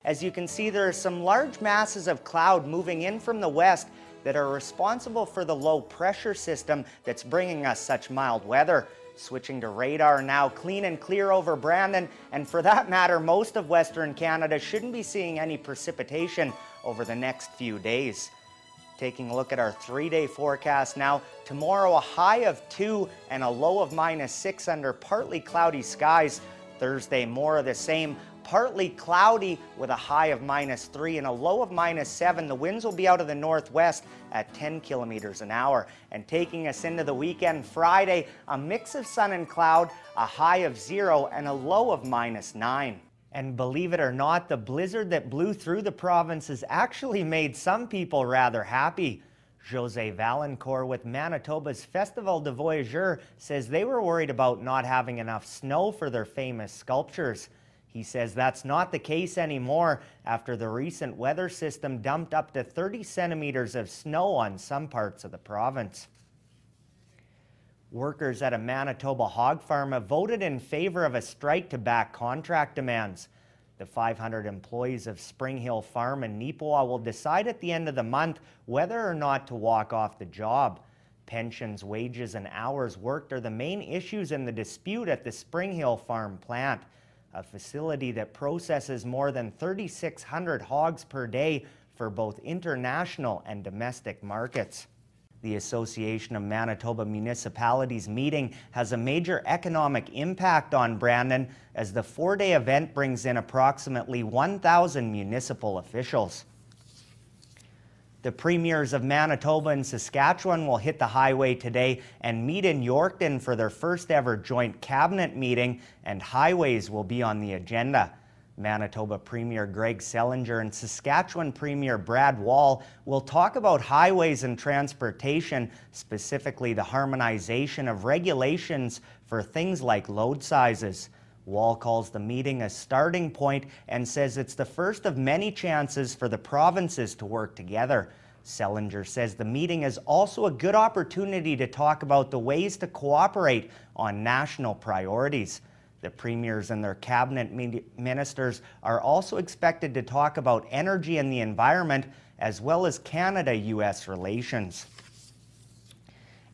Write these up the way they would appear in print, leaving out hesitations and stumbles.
As you can see, there are some large masses of cloud moving in from the west that are responsible for the low pressure system that's bringing us such mild weather. Switching to radar now, clean and clear over Brandon, and for that matter, most of Western Canada shouldn't be seeing any precipitation over the next few days. Taking a look at our 3-day forecast now, tomorrow a high of 2 and a low of -6 under partly cloudy skies. Thursday more of the same, partly cloudy with a high of -3 and a low of -7. The winds will be out of the northwest at 10 kilometers an hour. And taking us into the weekend, Friday, a mix of sun and cloud, a high of 0 and a low of -9. And believe it or not, the blizzard that blew through the province has actually made some people rather happy. Jose Valencourt with Manitoba's Festival de Voyageurs says they were worried about not having enough snow for their famous sculptures. He says that's not the case anymore after the recent weather system dumped up to 30 centimeters of snow on some parts of the province. Workers at a Manitoba hog farm have voted in favor of a strike to back contract demands. The 500 employees of Spring Hill Farm in Neepawa will decide at the end of the month whether or not to walk off the job. Pensions, wages, and hours worked are the main issues in the dispute at the Spring Hill Farm plant, a facility that processes more than 3,600 hogs per day for both international and domestic markets. The Association of Manitoba Municipalities meeting has a major economic impact on Brandon as the 4-day event brings in approximately 1,000 municipal officials. The premiers of Manitoba and Saskatchewan will hit the highway today and meet in Yorkton for their first ever joint cabinet meeting, and highways will be on the agenda. Manitoba Premier Greg Selinger and Saskatchewan Premier Brad Wall will talk about highways and transportation, specifically the harmonization of regulations for things like load sizes. Wall calls the meeting a starting point and says it's the first of many chances for the provinces to work together. Selinger says the meeting is also a good opportunity to talk about the ways to cooperate on national priorities. The premiers and their cabinet ministers are also expected to talk about energy and the environment, as well as Canada-US relations.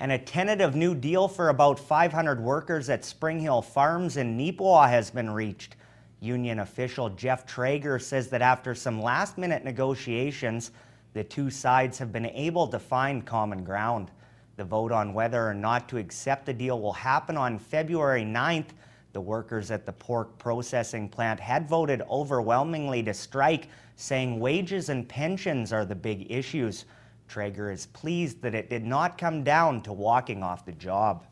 And a tentative new deal for about 500 workers at Spring Hill Farms in Neepawa has been reached. Union official Jeff Traeger says that after some last-minute negotiations, the two sides have been able to find common ground. The vote on whether or not to accept the deal will happen on February 9th. The workers at the pork processing plant had voted overwhelmingly to strike, saying wages and pensions are the big issues. Traeger is pleased that it did not come down to walking off the job.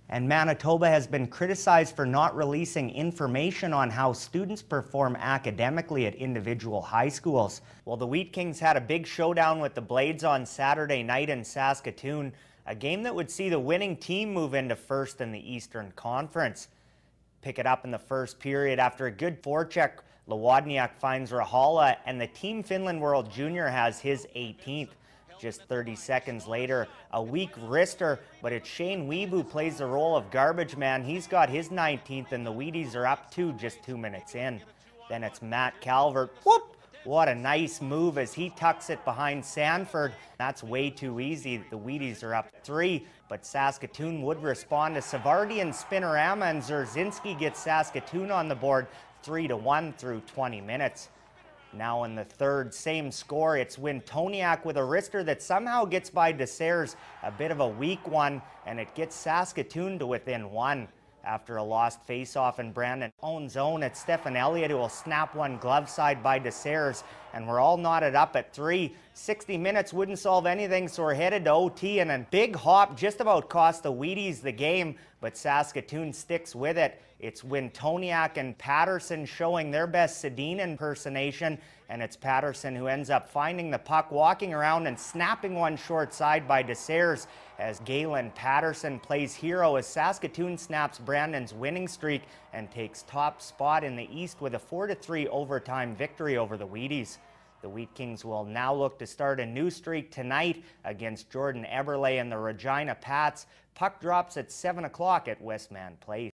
And Manitoba has been criticized for not releasing information on how students perform academically at individual high schools. Well, the Wheat Kings had a big showdown with the Blades on Saturday night in Saskatoon, a game that would see the winning team move into first in the Eastern Conference. Pick it up in the first period. After a good forecheck, Lewodniak finds Rahala, and the Team Finland World Junior has his 18th. Just 30 seconds later, a weak wrister, but it's Shane Weeb who plays the role of garbage man. He's got his 19th, and the Wheaties are up 2 just 2 minutes in. Then it's Matt Calvert. Whoop! What a nice move as he tucks it behind Sanford. That's way too easy. The Wheaties are up 3, but Saskatoon would respond to Savardi and Spinorama, and Zerzinski gets Saskatoon on the board 3-1 through 20 minutes. Now in the third, same score. It's Wintoniak with a wrister that somehow gets by Desers, a bit of a weak one, and it gets Saskatoon to within 1. After a lost face-off in Brandon's own zone, it's Stefan Elliott who will snap one glove side by Desers, and we're all knotted up at 3. 60 minutes wouldn't solve anything, so we're headed to OT, and a big hop just about cost the Wheaties the game, but Saskatoon sticks with it. It's Wintoniak and Patterson showing their best Sedin impersonation, and it's Patterson who ends up finding the puck, walking around and snapping one short side by Desers as Galen Patterson plays hero as Saskatoon snaps Brandon's winning streak and takes top spot in the East with a 4-3 overtime victory over the Wheaties. The Wheat Kings will now look to start a new streak tonight against Jordan Eberle and the Regina Pats. Puck drops at 7 o'clock at Westman Place.